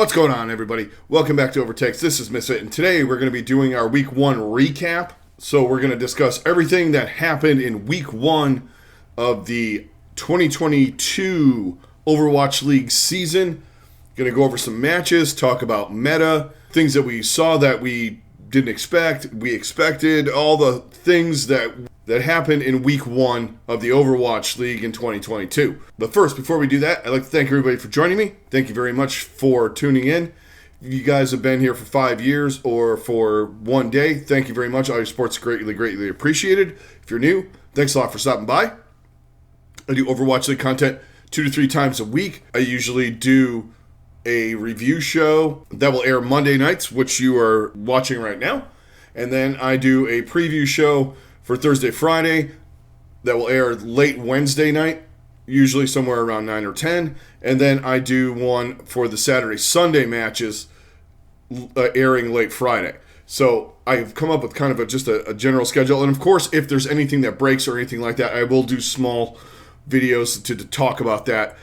What's going on, everybody? Welcome back to OverTakes. This is Misfit, and today we're going to be doing our Week 1 recap. So we're going to discuss everything that happened in Week 1 of the 2022 Overwatch League season. Going to go over some matches, talk about meta, things that we saw that we didn't expect, we expected, all the things that happened in Week 1 of the Overwatch League in 2022. But first, before we do that, I'd like to thank everybody for joining me. Thank you very much for tuning in. If you guys have been here for 5 years or for one day, thank you very much. All your support's greatly appreciated. If you're new, thanks a lot for stopping by. I do Overwatch League content 2 to 3 times a week. I usually do a review show that will air Monday nights, which you are watching right now. And then I do a preview show for Thursday, Friday that will air late Wednesday night, usually somewhere around 9 or 10. And then I do one for the Saturday, Sunday matches airing late Friday. So I've come up with kind of just a general schedule. And of course, if there's anything that breaks or anything like that, I will do small videos to talk about that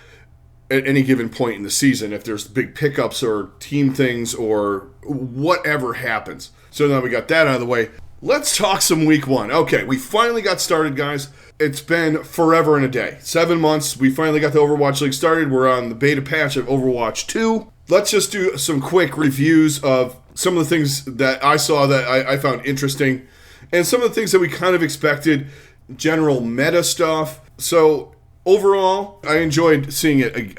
at any given point in the season, if there's big pickups or team things or whatever happens. So now we got that out of the way. Let's talk some Week 1. Okay, we finally got started, guys. It's been forever and a day. 7 months. We finally got the Overwatch League started. We're on the beta patch of Overwatch 2. Let's just do some quick reviews of some of the things that I saw that I found interesting and some of the things that we kind of expected, general meta stuff. So overall, I enjoyed seeing it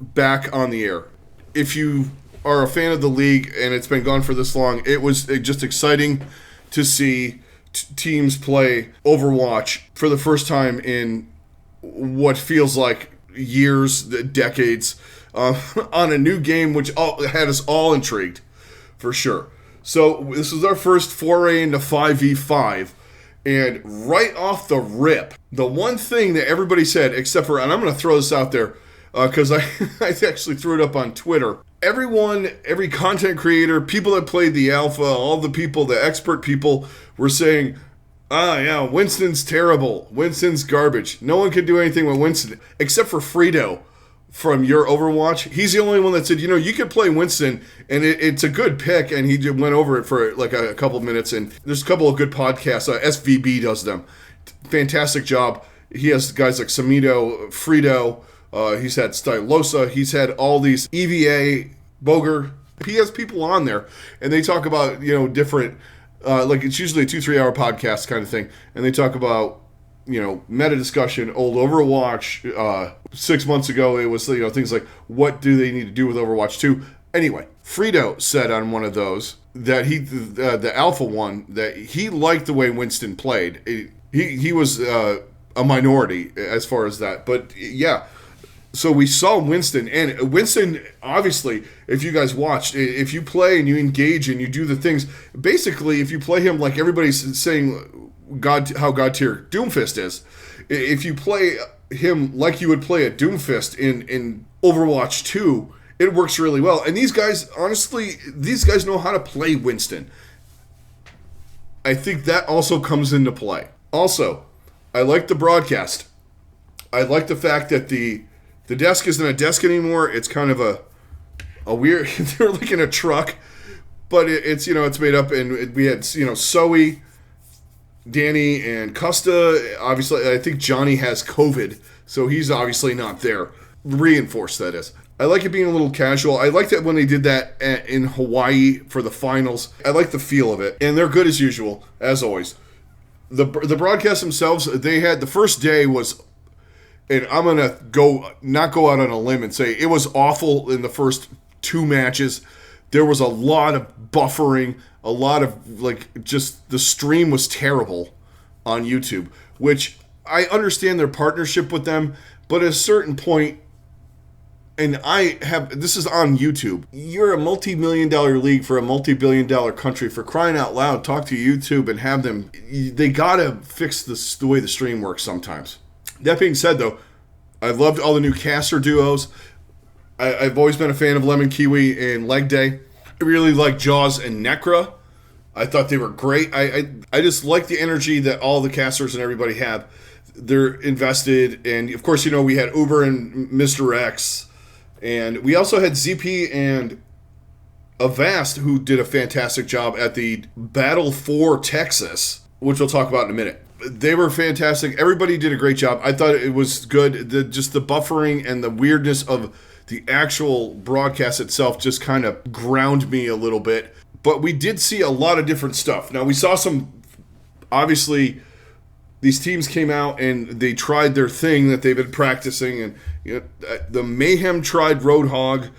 back on the air. If you are a fan of the league and it's been gone for this long, it was just exciting to see teams play Overwatch for the first time in what feels like years, decades, on a new game which had us all intrigued, for sure. So this is our first foray into 5v5. And right off the rip, the one thing that everybody said, except for, and I'm going to throw this out there, because I actually threw it up on Twitter. Every content creator, people that played the alpha, all the people, the expert people, were saying, yeah, Winston's terrible. Winston's garbage. No one can do anything with Winston, except for Frito from your Overwatch. He's the only one that said, you could play Winston, and it's a good pick, and he went over it for like a couple of minutes, and there's a couple of good podcasts. SVB does them. Fantastic job. He has guys like Samito, Frito, he's had Stylosa, he's had all these EVA, Boger. He has people on there, and they talk about, different, like it's usually a 2-3 hour podcast kind of thing, and they talk about, meta discussion, old Overwatch. 6 months ago, it was, things like, what do they need to do with Overwatch 2? Anyway, Frito said on one of those that the alpha one, that he liked the way Winston played. He was a minority as far as that, but yeah. So we saw Winston, and Winston, obviously, if you guys watched, if you play and you engage and you do the things, basically, if you play him like everybody's saying how God tier Doomfist is, if you play him like you would play a Doomfist in Overwatch 2, it works really well. And these guys, honestly, know how to play Winston. I think that also comes into play. Also, I like the broadcast. I like the fact that the desk isn't a desk anymore. It's kind of a weird, they're like in a truck, but it's made up, and we had, Zoe, Danny, and Custa. Obviously, I think Johnny has COVID, so he's obviously not there. Reinforced, that is. I like it being a little casual. I liked it when they did that in Hawaii for the finals. I like the feel of it, and they're good as usual, as always. The broadcasts themselves, they had, the first day was, and I'm going to not go out on a limb and say it was awful in the first 2 matches. There was a lot of buffering, a lot of, just the stream was terrible on YouTube, which I understand their partnership with them, but at a certain point, and this is on YouTube. You're a multi-million-dollar league for a multi-billion-dollar country. For crying out loud, talk to YouTube and have them, they got to fix the way the stream works sometimes. That being said, though, I loved all the new caster duos. I've always been a fan of Lemon Kiwi and Leg Day. I really like Jaws and Necra. I thought they were great. I just like the energy that all the casters and everybody have. They're invested, and of course, we had Uber and Mr. X, And we also had ZP and Avast, who did a fantastic job at the Battle for Texas, which we'll talk about in a minute. They were fantastic. Everybody did a great job. I thought it was good. Just the buffering and the weirdness of the actual broadcast itself just kind of ground me a little bit. But we did see a lot of different stuff. Now, we saw some, obviously, these teams came out and they tried their thing that they've been practicing. And the Mayhem tried Roadhog.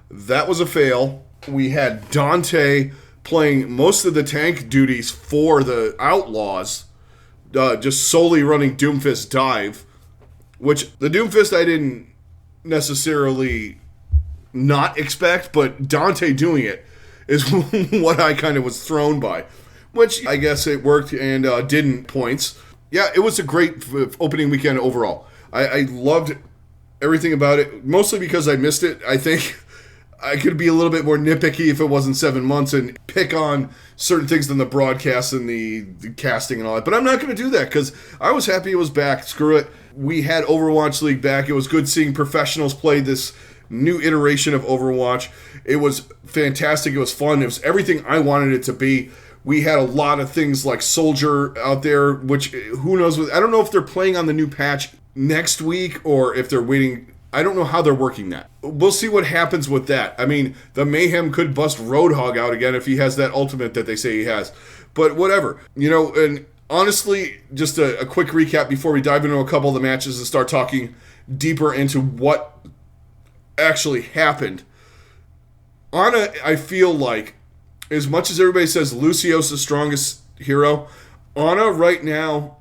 That was a fail. We had Dante playing most of the tank duties for the Outlaws, just solely running Doomfist Dive, which the Doomfist I didn't necessarily not expect, but Dante doing it is what I kind of was thrown by, which I guess it worked and didn't points. Yeah, it was a great opening weekend overall. I loved everything about it, mostly because I missed it. I think I could be a little bit more nitpicky if it wasn't 7 months and pick on certain things in the broadcast and the casting and all that. But I'm not going to do that because I was happy it was back. Screw it. We had Overwatch League back. It was good seeing professionals play this new iteration of Overwatch. It was fantastic. It was fun. It was everything I wanted it to be. We had a lot of things like Soldier out there, which who knows. I don't know if they're playing on the new patch next week or if they're waiting. I don't know how they're working that. We'll see what happens with that. I mean, the Mayhem could bust Roadhog out again if he has that ultimate that they say he has. But whatever. And honestly, just a quick recap before we dive into a couple of the matches and start talking deeper into what actually happened. Ana, I feel like, as much as everybody says Lucio's the strongest hero, Ana right now,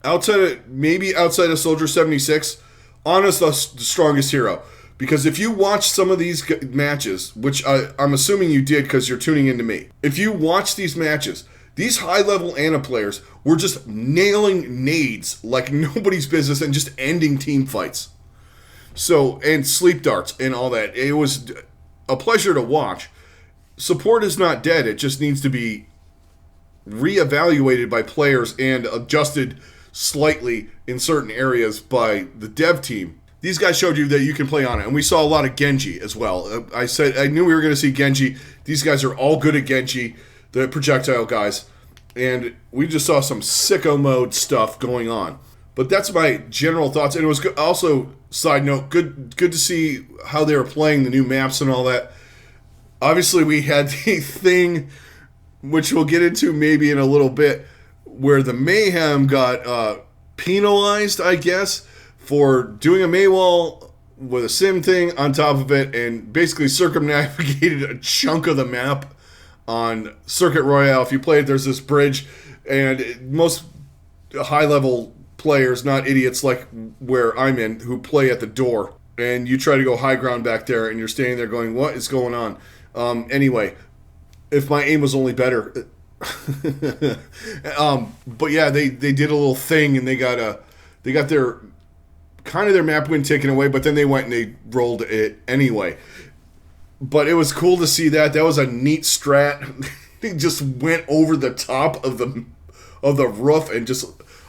outside of Soldier 76, Ana's the strongest hero. Because if you watch some of these matches, which I'm assuming you did because you're tuning into me. If you watch these matches, these high-level Ana players were just nailing nades like nobody's business and just ending team fights. So, and sleep darts and all that. It was a pleasure to watch. Support is not dead. It just needs to be reevaluated by players and adjusted slightly in certain areas by the dev team. These guys showed you that you can play on it, and we saw a lot of Genji as well. I knew we were going to see Genji. These guys are all good at Genji, the projectile guys, and we just saw some sicko mode stuff going on. But that's my general thoughts, and it was good. Also, side note, good to see how they were playing the new maps and all that. Obviously, we had the thing, which we'll get into maybe in a little bit, where the Mayhem got penalized, I guess, for doing a Maywall with a sim thing on top of it and basically circumnavigated a chunk of the map on Circuit Royale. If you play it, there's this bridge, and most high-level players, not idiots like where I'm in, who play at the door, and you try to go high ground back there, and you're standing there going, what is going on? Anyway, if my aim was only better... but yeah, they did a little thing and they got their kind of their map win taken away, but then they went and they rolled it anyway. But it was cool to see that. That was a neat strat. They just went over the top of the roof and just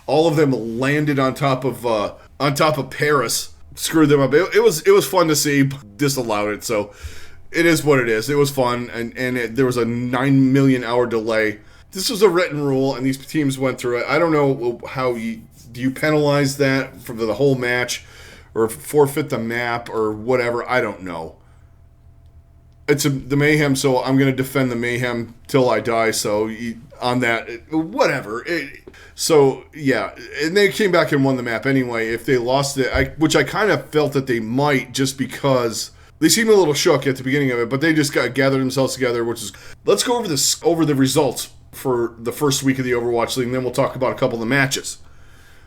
all of them landed on top of Paris. Screwed them up. It was fun to see. Disallowed it, so it is what it is. It was fun, and there was a 9 million hour delay. This was a written rule, and these teams went through it. I don't know how do you penalize that for the whole match, or forfeit the map, or whatever. I don't know. It's the Mayhem, so I'm going to defend the Mayhem till I die. So on that, whatever. So yeah, and they came back and won the map anyway. If they lost it, which I kind of felt that they might, just because. They seemed a little shook at the beginning of it, but they just gathered themselves together, which is... Let's go over the results for the first week of the Overwatch League, and then we'll talk about a couple of the matches.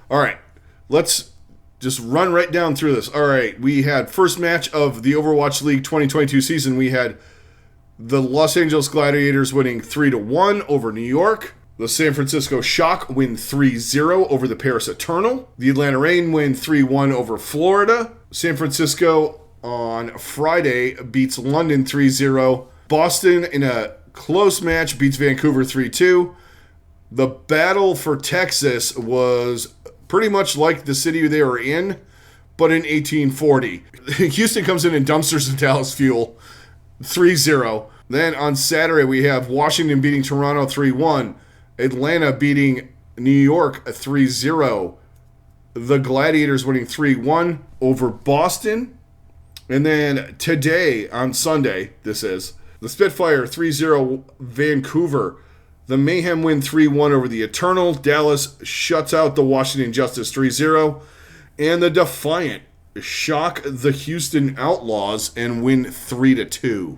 All right, let's just run right down through this. All right, we had first match of the Overwatch League 2022 season. We had the Los Angeles Gladiators winning 3-1 over New York. The San Francisco Shock win 3-0 over the Paris Eternal. The Atlanta Reign win 3-1 over Florida. San Francisco... on Friday beats London 3-0. Boston, in a close match, beats Vancouver 3-2. The battle for Texas was pretty much like the city they were in, but in 1840. Houston comes in and dumpsters the Dallas Fuel 3-0. Then on Saturday, we have Washington beating Toronto 3-1. Atlanta beating New York 3-0. The Gladiators winning 3-1 over Boston. And then today, on Sunday, this is, the Spitfire 3-0 Vancouver. The Mayhem win 3-1 over the Eternal. Dallas shuts out the Washington Justice 3-0. And the Defiant shock the Houston Outlaws and win 3-2.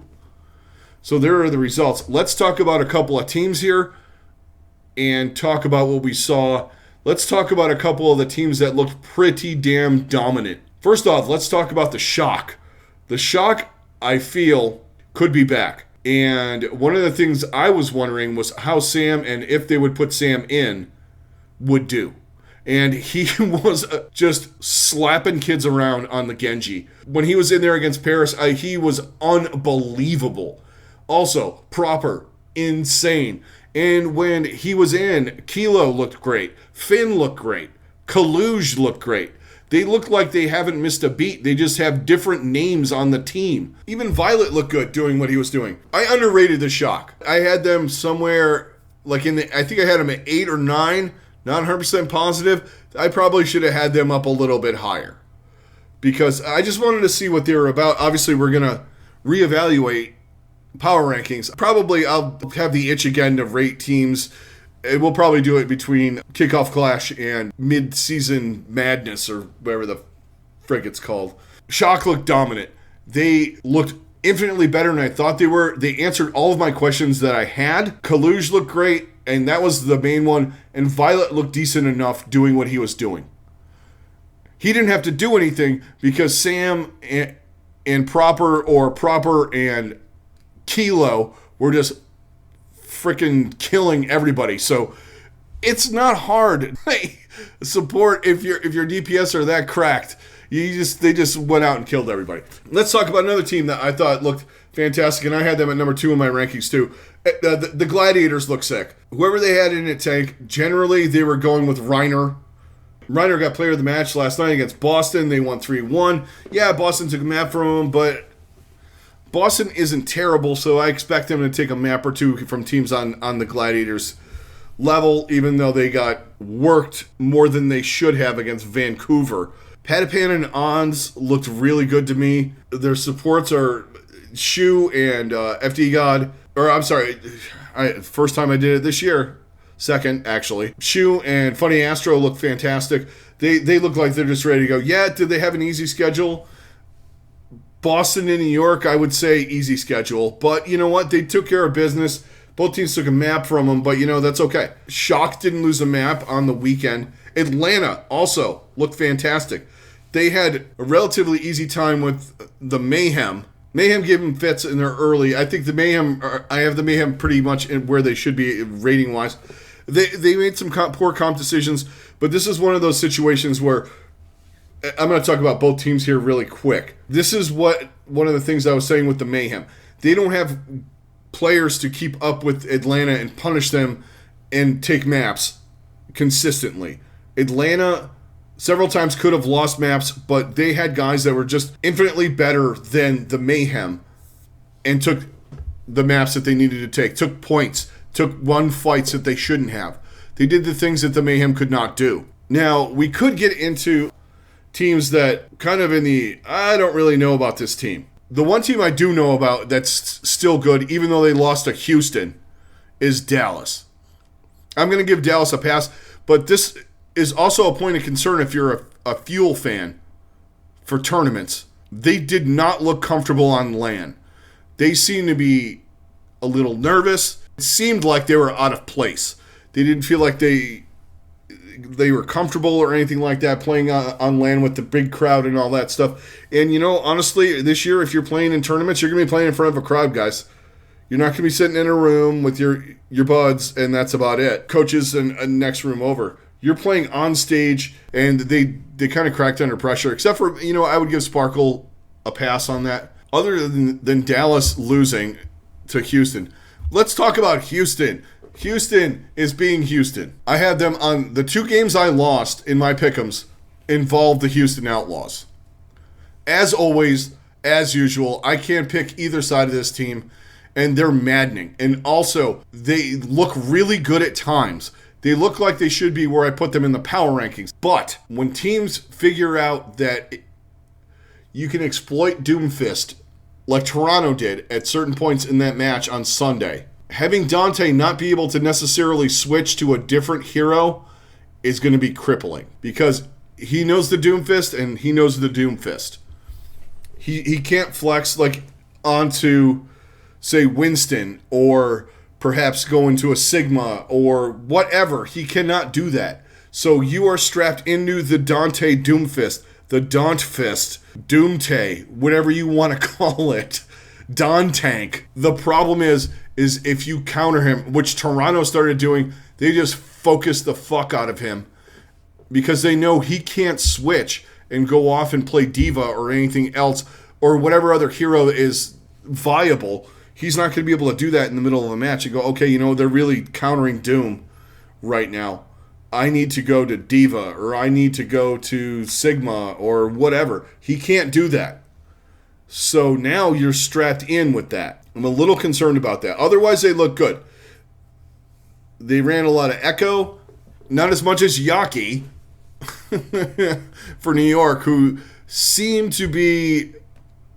So there are the results. Let's talk about a couple of teams here and talk about what we saw. Let's talk about a couple of the teams that looked pretty damn dominant. First off, let's talk about the shock. The shock, I feel, could be back. And one of the things I was wondering was how Sam, and if they would put Sam in, would do. And he was just slapping kids around on the Genji. When he was in there against Paris, he was unbelievable. Also, proper, insane. And when he was in, Kilo looked great. Finn looked great. Kaluge looked great. They look like they haven't missed a beat. They just have different names on the team. Even Violet looked good doing what he was doing. I underrated the shock. I had them somewhere, like I think I had them at 8 or 9, not 100% positive. I probably should have had them up a little bit higher because I just wanted to see what they were about. Obviously, we're going to reevaluate power rankings. Probably I'll have the itch again to rate teams. We'll probably do it between Kickoff Clash and Mid-Season Madness or whatever the frick it's called. Shock looked dominant. They looked infinitely better than I thought they were. They answered all of my questions that I had. Kaluge looked great, and that was the main one. And Violet looked decent enough doing what he was doing. He didn't have to do anything because Sam and Proper and Kilo were just freaking killing everybody. So it's not hard. Support if your DPS are that cracked. They just went out and killed everybody. Let's talk about another team that I thought looked fantastic, and I had them at number 2 in my rankings too. The Gladiators look sick. Whoever they had in a tank, generally they were going with Reiner. Reiner got player of the match last night against Boston. They won 3-1. Yeah, Boston took a map from him, but Boston isn't terrible, so I expect them to take a map or two from teams on the Gladiators level, even though they got worked more than they should have against Vancouver. Patapan and Ons looked really good to me. Their supports are Shu and FD God. Or, I'm sorry, first time I did it this year. Second, actually. Shu and Funny Astro look fantastic. They look like they're just ready to go. Yeah, did they have an easy schedule? Boston and New York, I would say easy schedule. But you know what? They took care of business. Both teams took a map from them, but that's okay. Shock didn't lose a map on the weekend. Atlanta also looked fantastic. They had a relatively easy time with the Mayhem. Mayhem gave them fits in there early. I think I have the Mayhem pretty much where they should be rating-wise. They made some poor comp decisions, but this is one of those situations where I'm going to talk about both teams here really quick. This is one of the things I was saying with the Mayhem. They don't have players to keep up with Atlanta and punish them and take maps consistently. Atlanta several times could have lost maps, but they had guys that were just infinitely better than the Mayhem and took the maps that they needed to take, took points, won fights that they shouldn't have. They did the things that the Mayhem could not do. Now, we could get into teams that kind of I don't really know about this team. The one team I do know about that's still good, even though they lost to Houston, is Dallas. I'm going to give Dallas a pass, but this is also a point of concern if you're a Fuel fan for tournaments. They did not look comfortable on LAN. They seemed to be a little nervous. It seemed like they were out of place. They didn't feel like they were comfortable or anything like that playing on LAN with the big crowd and all that stuff. And, honestly, this year, if you're playing in tournaments, you're going to be playing in front of a crowd, guys. You're not going to be sitting in a room with your buds, and that's about it. Coaches and next room over. You're playing on stage, and they kind of cracked under pressure, except for, I would give Sparkle a pass on that. Other than Dallas losing to Houston. Let's talk about Houston. Houston is being Houston. I had them on the 2 games I lost in my pick'ems involved the Houston Outlaws. as always, as usual, I can't pick either side of this team, and they're maddening. And also, they look really good at times. They look like they should be where I put them in the power rankings. But when teams figure out that you can exploit Doomfist, like Toronto did at certain points in that match on Sunday, having Dante not be able to necessarily switch to a different hero is going to be crippling. Because he knows the Doomfist and he knows the Doomfist. He can't flex like onto, say, Winston, or perhaps go into a Sigma or whatever. He cannot do that. So you are strapped into the Dante Doomfist, the Dauntfist, Doomte, whatever you want to call it, Dontank. The problem is if you counter him, which Toronto started doing, they just focus the fuck out of him because they know he can't switch and go off and play Diva or anything else or whatever other hero is viable. He's not going to be able to do that in the middle of a match and go, okay, they're really countering Doom right now. I need to go to Diva or I need to go to Sigma or whatever. He can't do that. So now you're strapped in with that. I'm a little concerned about that. Otherwise, they look good. They ran a lot of Echo, not as much as Yaki for New York, who seem to be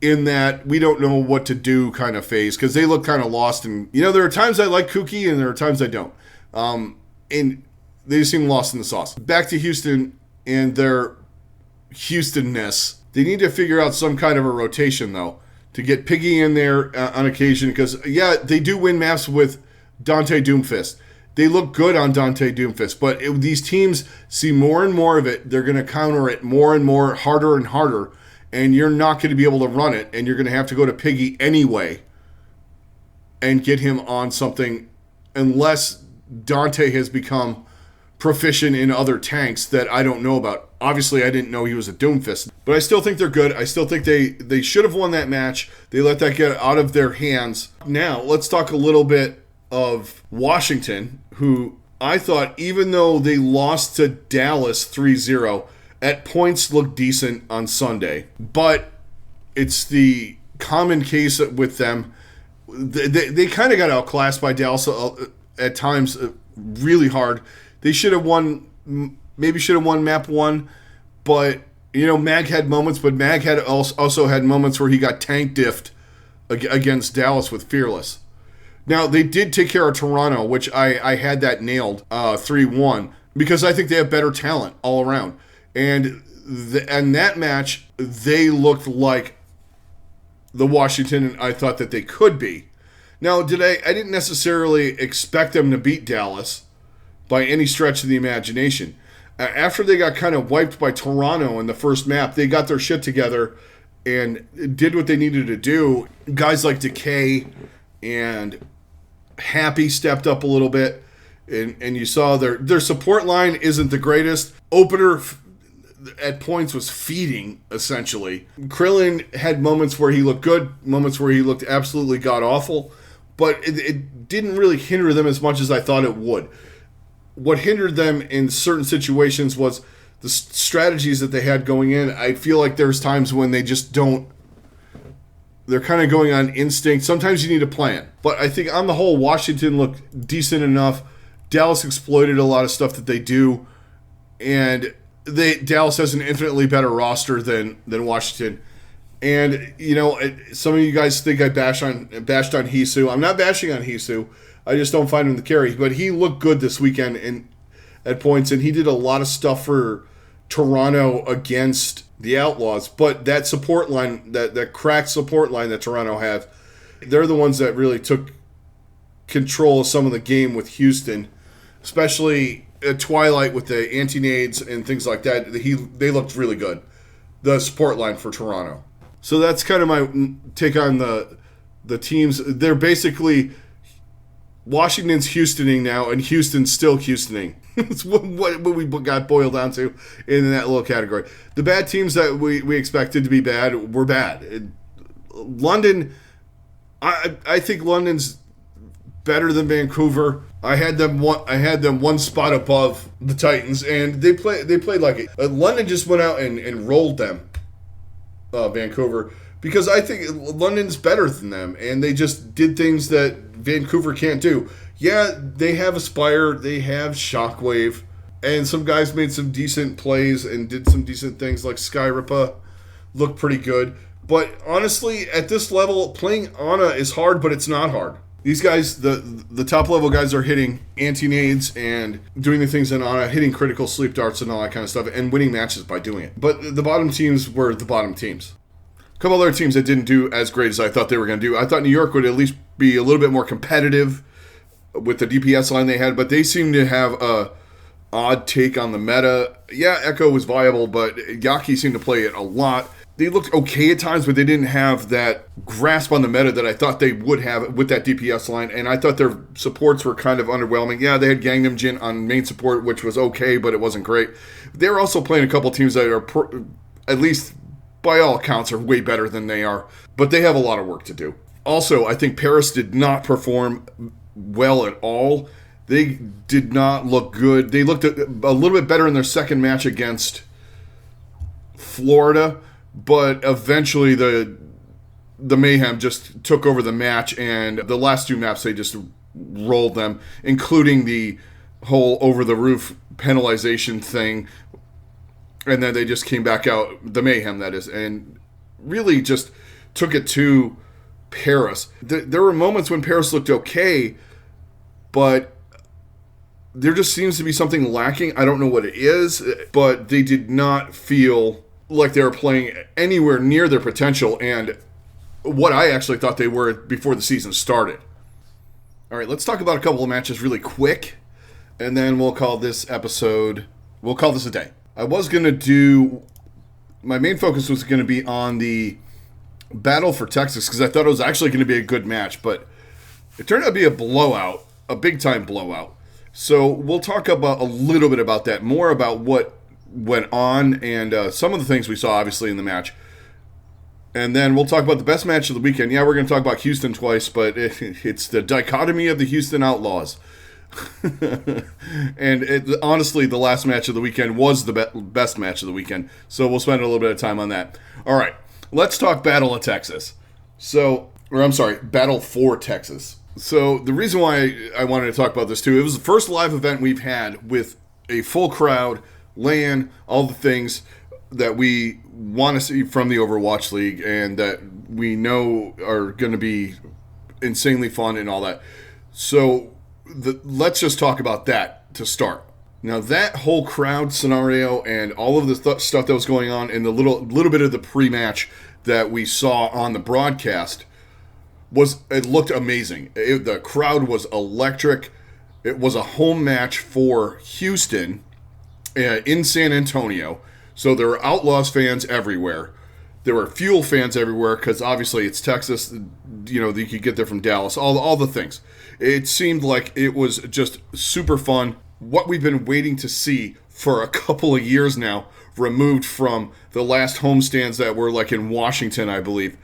in that we don't know what to do kind of phase because they look kind of lost. And, there are times I like Kooky and there are times I don't. And they just seem lost in the sauce. Back to Houston and their Houstonness. They need to figure out some kind of a rotation, though, to get Piggy in there on occasion because, they do win maps with Dante Doomfist. They look good on Dante Doomfist, but these teams see more and more of it. They're going to counter it more and more, harder and harder, and you're not going to be able to run it, and you're going to have to go to Piggy anyway and get him on something unless Dante has become proficient in other tanks that I don't know about. Obviously, I didn't know he was a Doomfist, but I still think they're good. I still think they should have won that match. They let that get out of their hands. Now, let's talk a little bit of Washington, who I thought, even though they lost to Dallas 3-0, at points looked decent on Sunday. But it's the common case with them. They kind of got outclassed by Dallas at times really hard. They should have won, maybe should have won map 1, but, Mag had moments, but Mag had also had moments where he got tank diffed against Dallas with Fearless. Now, they did take care of Toronto, which I had that nailed 3-1, because I think they have better talent all around. And that match, they looked like the Washington I thought that they could be. Now, I didn't necessarily expect them to beat Dallas by any stretch of the imagination. After they got kind of wiped by Toronto in the first map, they got their shit together and did what they needed to do. Guys like Decay and Happy stepped up a little bit, and you saw their support line isn't the greatest. Opener at points was feeding, essentially. Krillin had moments where he looked good, moments where he looked absolutely god-awful, but it didn't really hinder them as much as I thought it would. What hindered them in certain situations was the strategies that they had going in. I feel like there's times when they just don't. They're kind of going on instinct. Sometimes you need a plan. But I think on the whole, Washington looked decent enough. Dallas exploited a lot of stuff that they do. And Dallas has an infinitely better roster than Washington. And, some of you guys think I bashed on Hisu. I'm not bashing on Hisu. I just don't find him to carry. But he looked good this weekend at points. And he did a lot of stuff for Toronto against the Outlaws, but that support line, that cracked support line that Toronto has, they're the ones that really took control of some of the game with Houston, especially at Twilight with the anti-nades and things like that. They looked really good, the support line for Toronto. So that's kind of my take on the teams. They're basically Washington's Houstoning now, and Houston's still Houstoning. That's what we got boiled down to in that little category. The bad teams that we expected to be bad were bad. London, I think London's better than Vancouver. I had them one spot above the Titans, and they played like it. London just went out and rolled them. Vancouver, because I think London's better than them, and they just did things that Vancouver can't do. Yeah, they have Aspire, they have Shockwave, and some guys made some decent plays and did some decent things, like Skyripa looked pretty good. But honestly, at this level, playing Ana is hard, but it's not hard. These guys, the top level guys, are hitting anti-nades and doing the things in Ana, hitting critical sleep darts and all that kind of stuff, and winning matches by doing it. But the bottom teams were the bottom teams. A couple other teams that didn't do as great as I thought they were going to do. I thought New York would at least be a little bit more competitive with the DPS line they had, but they seemed to have a odd take on the meta. Yeah, Echo was viable, but Yaki seemed to play it a lot. They looked okay at times, but they didn't have that grasp on the meta that I thought they would have with that DPS line, and I thought their supports were kind of underwhelming. Yeah, they had Gangnam Jin on main support, which was okay, but it wasn't great. They were also playing a couple teams that are, at least by all accounts, are way better than they are, but they have a lot of work to do. Also, I think Paris did not perform well at all. They did not look good. They looked a little bit better in their second match against Florida, but eventually the Mayhem just took over the match, and the last two maps they just rolled them, including the whole over-the-roof penalization thing, and then they just came back out, the Mayhem that is, and really just took it to Paris. There were moments when Paris looked okay, but there just seems to be something lacking. I don't know what it is, but they did not feel like they were playing anywhere near their potential and what I actually thought they were before the season started. All right, let's talk about a couple of matches really quick, and then we'll call this a day. I was going to do, my main focus was going to be on the battle for Texas, because I thought it was actually going to be a good match, but it turned out to be a blowout, a big-time blowout. So we'll talk about a little bit about that, more about what went on and some of the things we saw, obviously, in the match. And then we'll talk about the best match of the weekend. Yeah, we're going to talk about Houston twice, but it's the dichotomy of the Houston Outlaws. And honestly, the last match of the weekend was the best match of the weekend. So we'll spend a little bit of time on that. All right, let's talk Battle of Texas. Battle for Texas. So the reason why I wanted to talk about this too, it was the first live event we've had with a full crowd, LAN, all the things that we want to see from the Overwatch League and that we know are going to be insanely fun and all that. So let's just talk about that to start. Now, that whole crowd scenario and all of the stuff that was going on in the little bit of the pre-match that we saw on the broadcast, it looked amazing. The crowd was electric. It was a home match for Houston in San Antonio. So there were Outlaws fans everywhere. There were Fuel fans everywhere because obviously it's Texas. You could get there from Dallas. All the things. It seemed like it was just super fun. What we've been waiting to see for a couple of years now, removed from the last homestands that were like in Washington, I believe,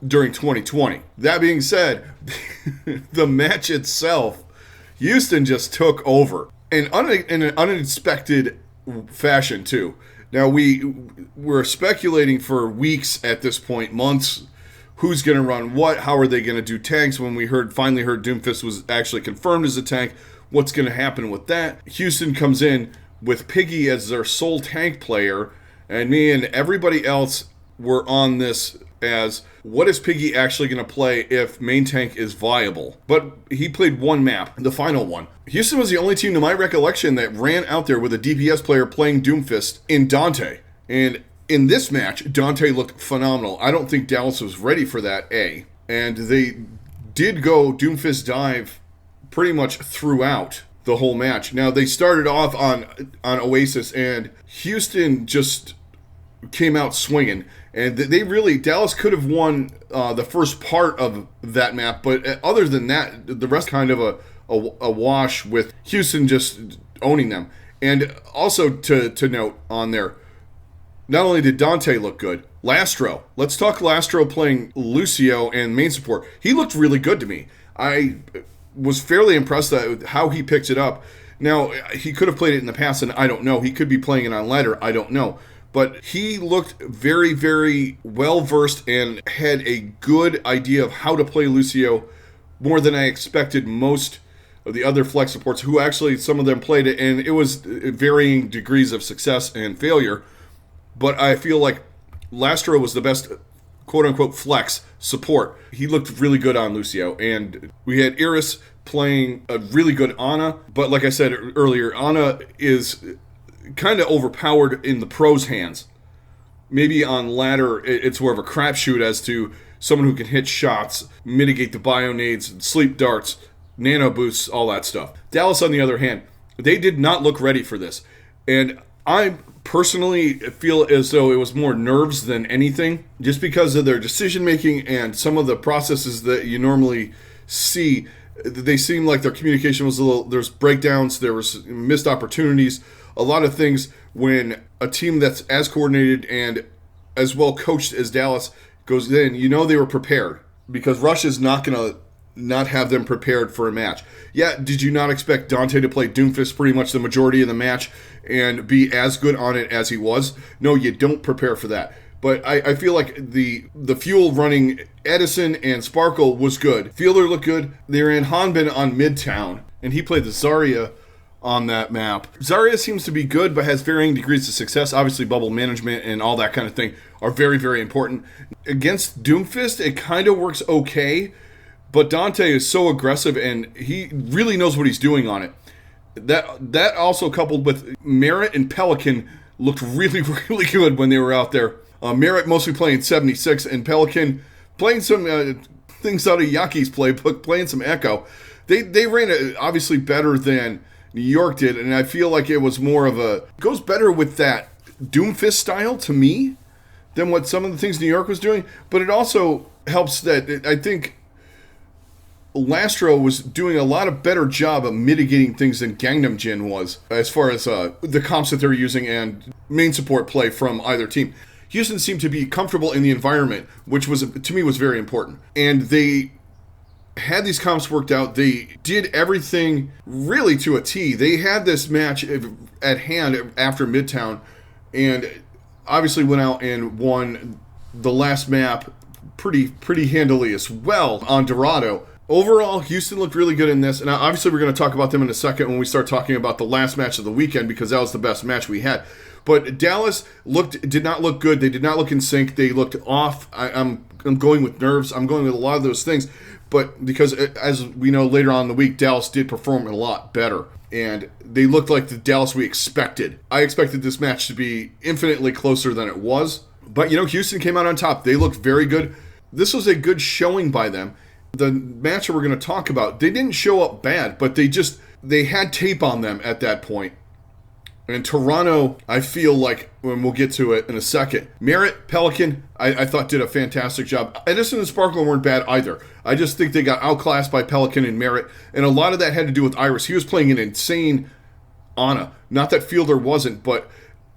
during 2020. That being said, the match itself, Houston just took over in an unexpected fashion too. Now we were speculating for weeks at this point, months, who's going to run what, how are they going to do tanks. When we finally heard Doomfist was actually confirmed as a tank, what's going to happen with that? Houston comes in with Piggy as their sole tank player, and me and everybody else were on this as, what is Piggy actually going to play if main tank is viable? But he played one map, the final one. Houston was the only team, to my recollection, that ran out there with a DPS player playing Doomfist in Dante. And in this match, Dante looked phenomenal. I don't think Dallas was ready for that, A. And they did go Doomfist dive pretty much throughout the whole match. Now, they started off on Oasis, and Houston just came out swinging. And Dallas could have won the first part of that map, but other than that, the rest kind of a wash with Houston just owning them. And also to note on there, not only did Dante look good, Lastro. Let's talk Lastro playing Lucio and main support. He looked really good to me. I was fairly impressed with how he picked it up. Now, he could have played it in the past, and I don't know. He could be playing it on ladder. I don't know. but he looked very, very well versed and had a good idea of how to play Lucio, more than I expected most of the other flex supports, who actually, some of them played it, and it was varying degrees of success and failure. But I feel like Lastro was the best quote-unquote flex support. He looked really good on Lucio, and we had Iris playing a really good Ana, but like I said earlier, Ana is kind of overpowered in the pros' hands. Maybe on ladder, it's more of a crapshoot as to someone who can hit shots, mitigate the bio-nades, sleep darts, nano boosts, all that stuff. Dallas, on the other hand, they did not look ready for this. And I personally feel as though it was more nerves than anything, just because of their decision-making and some of the processes that you normally see. They seemed like their communication was a little, there's breakdowns, there was missed opportunities, a lot of things when a team that's as coordinated and as well coached as Dallas goes in, they were prepared, because Rush is not going to not have them prepared for a match. Yeah, did you not expect Dante to play Doomfist pretty much the majority of the match and be as good on it as he was? No, you don't prepare for that. But I feel like the fuel running Edison and Sparkle was good. Fielder looked good. They ran Hanbin on Midtown, and he played the Zarya on that map. Zarya seems to be good, but has varying degrees of success. Obviously, bubble management and all that kind of thing are very, very important. Against Doomfist, it kind of works okay, but Dante is so aggressive, and he really knows what he's doing on it. That also coupled with Merritt and Pelican looked really, really good when they were out there. Merritt mostly playing 76, and Pelican playing some things out of Yaki's playbook, playing some Echo. They ran it obviously better than New York did, and I feel like it was more of goes better with that Doomfist style to me than what some of the things New York was doing, but it also helps that I think Lastro was doing a lot of better job of mitigating things than Gangnam Jin was, as far as the comps that they're using and main support play from either team. Houston seemed to be comfortable in the environment, which was, to me, was very important. And they had these comps worked out. They did everything really to a T. They had this match at hand after Midtown, and obviously went out and won the last map pretty handily as well on Dorado. Overall, Houston looked really good in this, and obviously we're going to talk about them in a second when we start talking about the last match of the weekend, because that was the best match we had. But Dallas did not look good. They did not look in sync. They looked off. I'm going with nerves. I'm going with a lot of those things. But because, as we know later on in the week, Dallas did perform a lot better. And they looked like the Dallas we expected. I expected this match to be infinitely closer than it was. But, Houston came out on top. They looked very good. This was a good showing by them. The match that we're going to talk about, they didn't show up bad, but they had tape on them at that point. And Toronto, I feel like, when we'll get to it in a second. Merritt, Pelican, I thought did a fantastic job. Edison and Sparkle weren't bad either. I just think they got outclassed by Pelican and Merritt. And a lot of that had to do with Iris. He was playing an insane Ana. Not that Fielder wasn't, but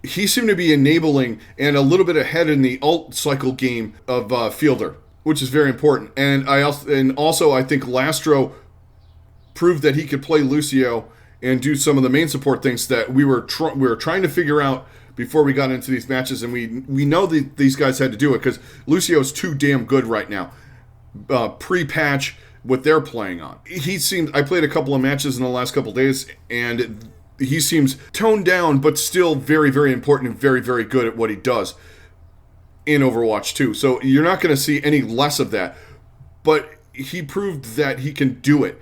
he seemed to be enabling and a little bit ahead in the ult cycle game of Fielder, which is very important. And also I think Lastro proved that he could play Lucio and do some of the main support things that we were trying to figure out before we got into these matches, and we know that these guys had to do it because Lucio's too damn good right now. Pre-patch, what they're playing on. I played a couple of matches in the last couple of days, and he seems toned down, but still very, very important and very, very good at what he does in Overwatch 2. So you're not going to see any less of that. But he proved that he can do it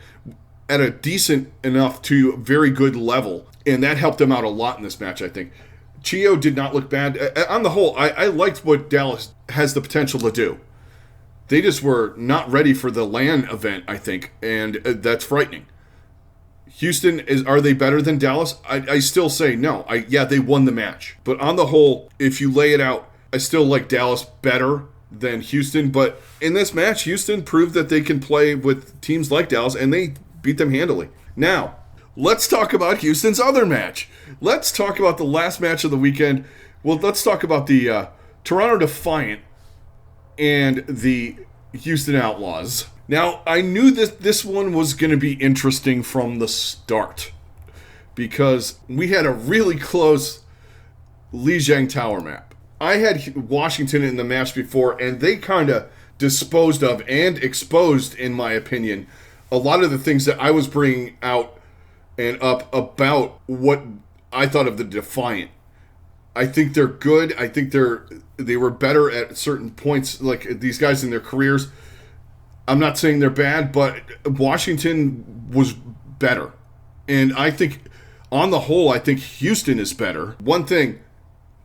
at a decent enough to very good level, and that helped him out a lot in this match, I think. Chio did not look bad. On the whole, I liked what Dallas has the potential to do. They just were not ready for the LAN event, I think, and that's frightening. Houston, are they better than Dallas? I still say no. Yeah, they won the match. But on the whole, if you lay it out, I still like Dallas better than Houston. But in this match, Houston proved that they can play with teams like Dallas, and they beat them handily. Now, let's talk about Houston's other match. Let's talk about the last match of the weekend. Well, let's talk about the Toronto Defiant and the Houston Outlaws. Now, I knew this one was going to be interesting from the start, because we had a really close Li Jiang Tower map. I had Washington in the match before, and they kind of disposed of and exposed, in my opinion, a lot of the things that I was bringing out and up about what I thought of the Defiant. I think they're good. I think they were better at certain points, like these guys in their careers. I'm not saying they're bad, but Washington was better. And I think, on the whole, I think Houston is better. One thing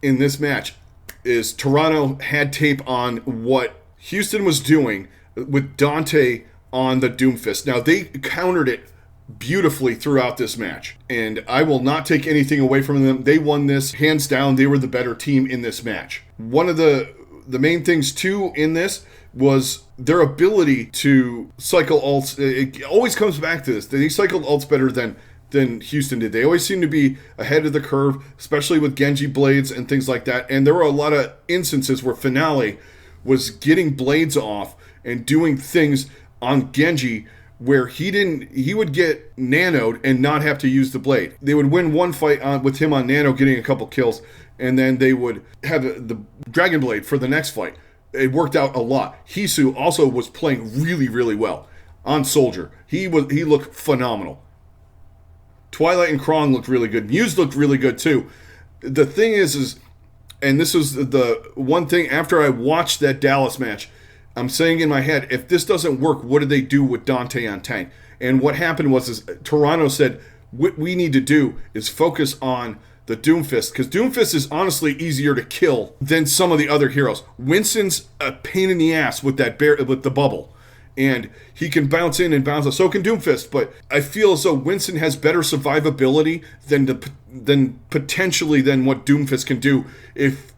in this match is Toronto had tape on what Houston was doing with Dante on the Doomfist. Now, they countered it beautifully throughout this match, and I will not take anything away from them. They won this hands down. They were the better team in this match. One of the main things too in this was their ability to cycle ults. It always comes back to this. They cycled ults better than Houston did. They always seem to be ahead of the curve, especially with Genji blades and things like that. And there were a lot of instances where Finale was getting blades off and doing things on Genji where he would get nanoed and not have to use the blade. They would win one fight with him on nano, getting a couple kills, and then they would have the Dragon Blade for the next fight. It worked out a lot. Hisu also was playing really, really well on Soldier. He looked phenomenal. Twilight and Krong looked really good. Muse looked really good too. The thing is, and this was the one thing after I watched that Dallas match, I'm saying in my head, if this doesn't work, what do they do with Dante on tank? And what happened was Toronto said, what we need to do is focus on the Doomfist, because Doomfist is honestly easier to kill than some of the other heroes. Winston's a pain in the ass with with the bubble, and he can bounce in and bounce out. So can Doomfist, but I feel as though Winston has better survivability than potentially than what Doomfist can do if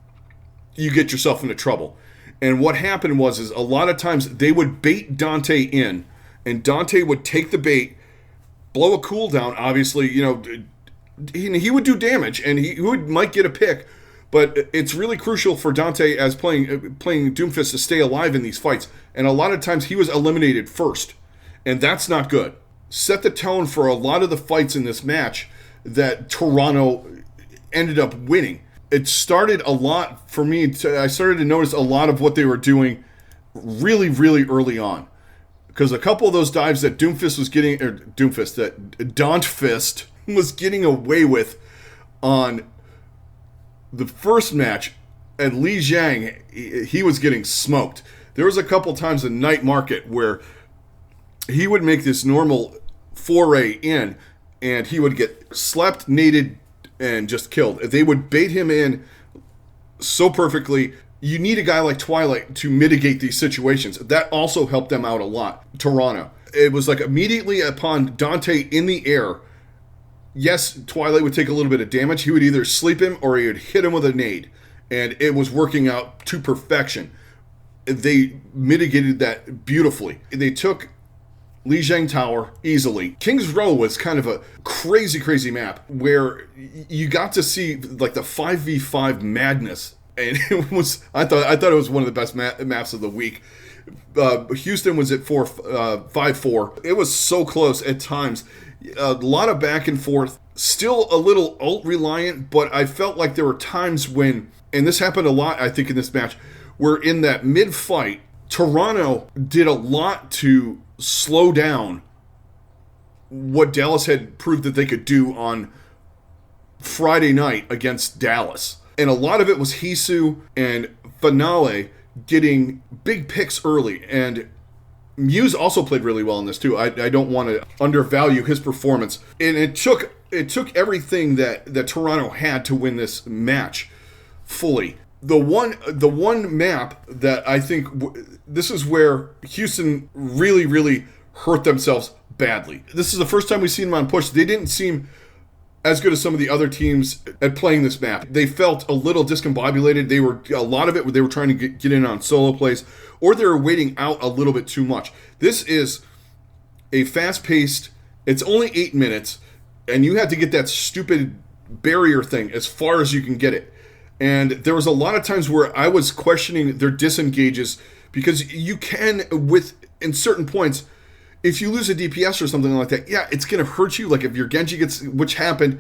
you get yourself into trouble. And what happened was a lot of times they would bait Dante in, and Dante would take the bait, blow a cooldown, obviously, he would do damage, and he might get a pick, but it's really crucial for Dante as playing Doomfist to stay alive in these fights. And a lot of times he was eliminated first, and that's not good. Set the tone for a lot of the fights in this match that Toronto ended up winning. It started a lot for me. I started to notice a lot of what they were doing really, really early on. Because a couple of those dives that Doomfist was getting away with on the first match, and Li Jiang, he was getting smoked. There was a couple times in Night Market where he would make this normal foray in, and he would get slept, naded, and just killed. They would bait him in so perfectly. You need a guy like Twilight to mitigate these situations. That also helped them out a lot, Toronto. It was like immediately upon Dante in the air, yes, Twilight would take a little bit of damage. He would either sleep him or he would hit him with a nade. And it was working out to perfection. They mitigated that beautifully. They took Li Jiang Tower easily. King's Row was kind of a crazy, crazy map where you got to see like the 5v5 madness. And it was, I thought it was one of the best maps of the week. Houston was at 5-4. It was so close at times. A lot of back and forth. Still a little ult reliant, but I felt like there were times when, and this happened a lot, I think, in this match, where in that mid-fight, Toronto did a lot to slow down what Dallas had proved that they could do on Friday night against Dallas. And a lot of it was Hisu and Finale getting big picks early. And Muse also played really well in this too. I don't want to undervalue his performance. And it took everything that Toronto had to win this match fully. The one map that I think this is where Houston really, really hurt themselves badly. This is the first time we've seen them on push. They didn't seem as good as some of the other teams at playing this map. They felt a little discombobulated. A lot of it they were trying to get in on solo plays, or they were waiting out a little bit too much. This is a fast-paced, it's only 8 minutes, and you have to get that stupid barrier thing as far as you can get it. And there was a lot of times where I was questioning their disengages, because you can, in certain points, if you lose a DPS or something like that, yeah, it's going to hurt you. Like if your Genji gets, which happened,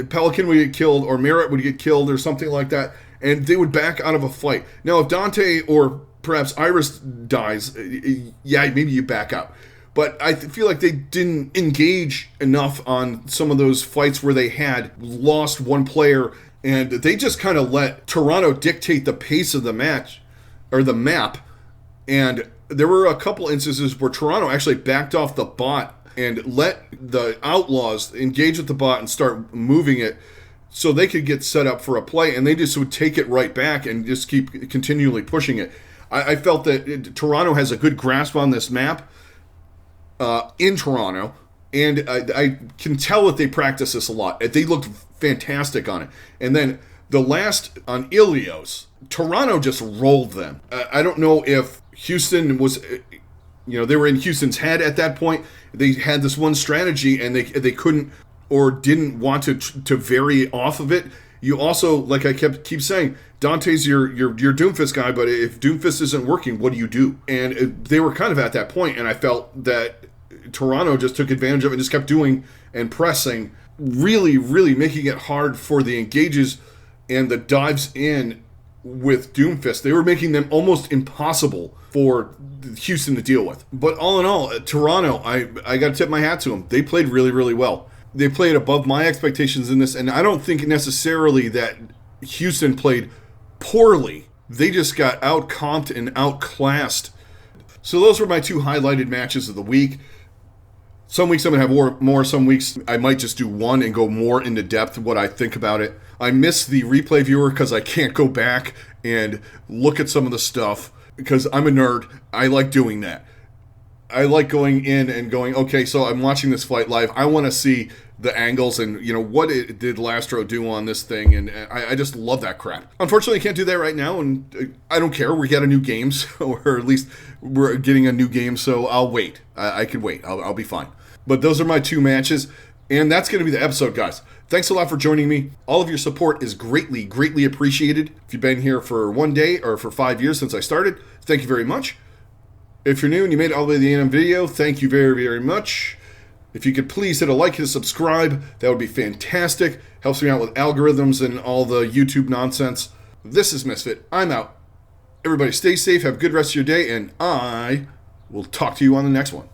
Pelican would get killed or Merritt would get killed or something like that, and they would back out of a fight. Now, if Dante or perhaps Iris dies, yeah, maybe you back out. But I feel like they didn't engage enough on some of those fights where they had lost one player, and they just kind of let Toronto dictate the pace of the match, or the map. And there were a couple instances where Toronto actually backed off the bot and let the Outlaws engage with the bot and start moving it so they could get set up for a play, and they just would take it right back and just keep continually pushing it. I felt that Toronto has a good grasp on this map in Toronto, and I can tell that they practice this a lot. They looked fantastic on it. And then the last on Ilios, Toronto just rolled them. I don't know if Houston was, they were in Houston's head at that point. They had this one strategy, and they couldn't or didn't want to vary off of it. You also, like I keep saying, Dante's your Doomfist guy, but if Doomfist isn't working, what do you do? And they were kind of at that point, and I felt that Toronto just took advantage of it and just kept doing and pressing, really, really making it hard for the engages and the dives in with Doomfist. They were making them almost impossible for Houston to deal with. But all in all, Toronto, I got to tip my hat to them. They played really, really well. They played above my expectations in this, and I don't think necessarily that Houston played poorly. They just got out-comped and outclassed. So those were my two highlighted matches of the week. Some weeks I'm going to have more. Some weeks I might just do one and go more into depth what I think about it. I miss the replay viewer because I can't go back and look at some of the stuff because I'm a nerd. I like doing that. I like going in and going, okay, so I'm watching this fight live. I want to see the angles and, what did Lastro do on this thing, and I just love that crap. Unfortunately, I can't do that right now, and I don't care. We got a new game, or at least we're getting a new game, so I'll wait. I can wait. I'll be fine. But those are my two matches, and that's going to be the episode, guys. Thanks a lot for joining me. All of your support is greatly, greatly appreciated. If you've been here for 1 day or for 5 years since I started, thank you very much. If you're new and you made it all the way to the end of the video, thank you very, very much. If you could please hit a like, hit a subscribe, that would be fantastic. Helps me out with algorithms and all the YouTube nonsense. This is Misfit. I'm out. Everybody stay safe, have a good rest of your day, and I will talk to you on the next one.